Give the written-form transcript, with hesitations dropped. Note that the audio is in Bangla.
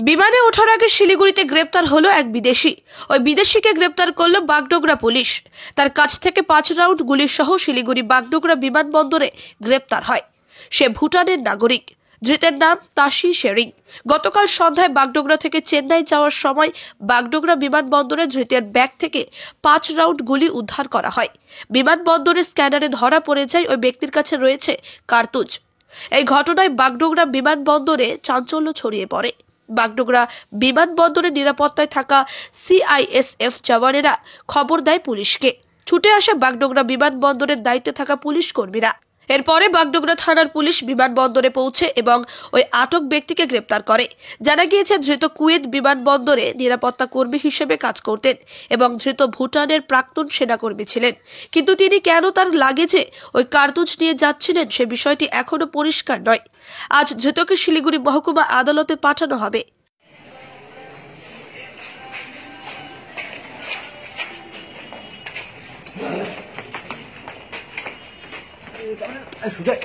বিমানে ওঠার আগে শিলিগুড়িতে গ্রেপ্তার হলো এক বিদেশি। ওই বিদেশিকে গ্রেপ্তার করলো বাগডোগরা পুলিশ। তার কাছ থেকে 5 রাউন্ড গুলি সহ শিলিগুড়ি বাগডোগরা বিমানবন্দরে গ্রেপ্তার হয়। সে ভুটানের নাগরিক। ধৃতের নাম তাশি শেরিং। গতকাল সন্ধ্যায় বাগডোগরা থেকে চেন্নাই যাওয়ার সময় বাগডোগরা বিমানবন্দরে ধৃতের ব্যাগ থেকে 5 রাউন্ড গুলি উদ্ধার করা হয়। বিমানবন্দরের স্ক্যানারে ধরা পড়ে যায় ওই ব্যক্তির কাছে রয়েছে কার্তুজ। এই ঘটনায় বাগডোগরা বিমানবন্দরে চাঞ্চল্য ছড়িয়ে পড়ে। বাগডোগরা বিমানবন্দরের নিরাপত্তায় থাকা সিআইএসএফ জওয়ানেরা খবর দেয় পুলিশকে। ছুটে আসে বাগডোগরা বিমানবন্দরের দায়িত্বে থাকা পুলিশ কর্মীরা। এরপরে বাগডোগরা থানার পুলিশ বিমানবন্দরে পৌঁছে এবং ওই আটক ব্যক্তিকে গ্রেপ্তার করে। জানা গিয়েছে ধৃত কুয়েত বিমানবন্দরে নিরাপত্তা কর্মী হিসেবে কাজ করতেন এবং ধৃত ভুটানের প্রাক্তন সেনাকর্মী ছিলেন। কিন্তু তিনি কেন তার লাগেজে ওই কার্তুজ নিয়ে যাচ্ছিলেন সে বিষয়টি এখনো পরিষ্কার নয়। আজ ধৃতকে শিলিগুড়ি মহকুমা আদালতে পাঠানো হবে। সুজয়